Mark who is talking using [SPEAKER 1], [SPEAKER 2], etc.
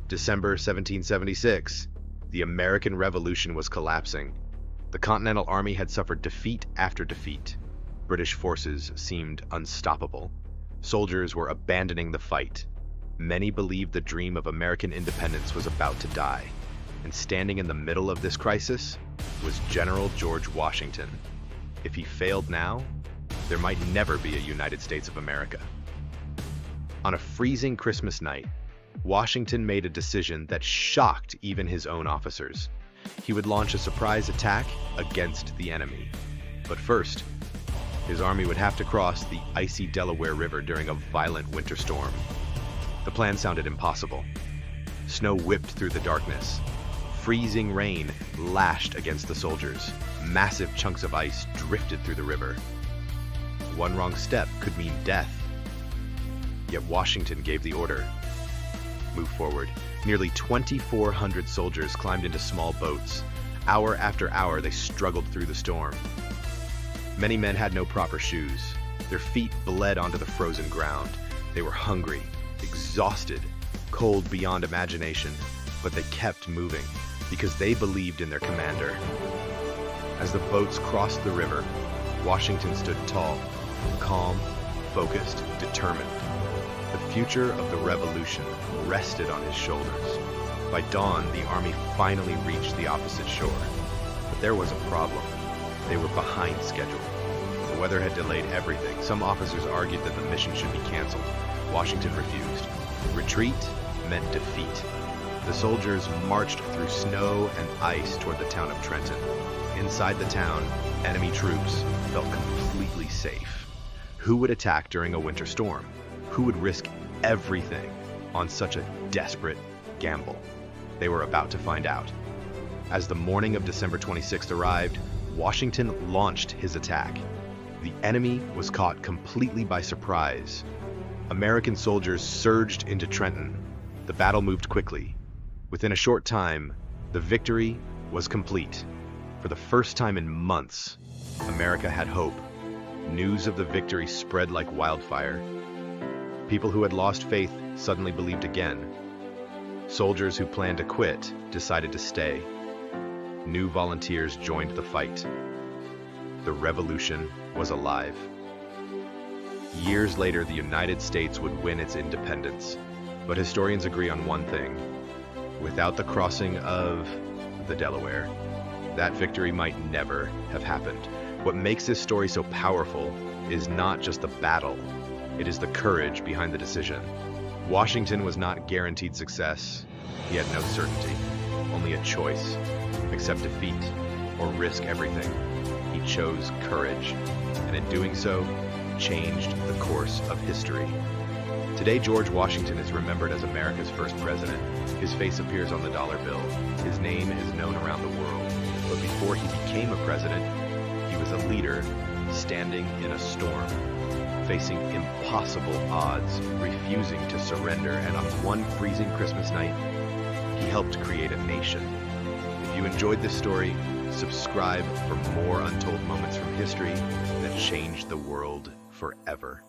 [SPEAKER 1] December 1776. The American Revolution was collapsing. The Continental Army had suffered defeat after defeat. British forces seemed unstoppable. Soldiers were abandoning the fight. Many believed the dream of American independence was about to die. And standing in the middle of this crisis was General George Washington. If he failed now, there might never be a United States of America. On a freezing Christmas night, Washington made a decision that shocked even his own officers. He would launch a surprise attack against the enemy. But first, his army would have to cross the icy Delaware River during a violent winter storm. The plan sounded impossible. Snow whipped through the darkness. Freezing rain lashed against the soldiers. Massive chunks of ice drifted through the river. One wrong step could mean death. Yet Washington gave the order. Move forward. Nearly 2,400 soldiers climbed into small boats. Hour after hour, they struggled through the storm. Many men had no proper shoes. Their feet bled onto the frozen ground. They were hungry, exhausted, cold beyond imagination, but they kept moving because they believed in their commander. As the boats crossed the river, Washington stood tall, calm, focused, determined. The future of the revolution rested on his shoulders. By dawn, the army finally reached the opposite shore. But there was a problem. They were behind schedule. The weather had delayed everything. Some officers argued that the mission should be canceled. Washington refused. Retreat meant defeat. The soldiers marched through snow and ice toward the town of Trenton. Inside the town, enemy troops felt completely safe. Who would attack during a winter storm? Who would risk everything on such a desperate gamble? They were about to find out. As the morning of December 26th arrived, Washington launched his attack. The enemy was caught completely by surprise. American soldiers surged into Trenton. The battle moved quickly. Within a short time, the victory was complete. For the first time in months, America had hope. News of the victory spread like wildfire. People who had lost faith suddenly believed again. Soldiers who planned to quit decided to stay. New volunteers joined the fight. The revolution was alive. Years later, the United States would win its independence. But historians agree on one thing. Without the crossing of the Delaware, that victory might never have happened. What makes this story so powerful is not just the battle, it is the courage behind the decision. Washington was not guaranteed success. He had no certainty, only a choice: accept defeat or risk everything. He chose courage, and in doing so, changed the course of history. Today, George Washington is remembered as America's first president. His face appears on the dollar bill. His name is known around the world. But before he became a president, he was a leader standing in a storm, facing impossible odds, refusing to surrender, and on one freezing Christmas night, he helped create a nation. If you enjoyed this story, subscribe for more untold moments from history that changed the world forever.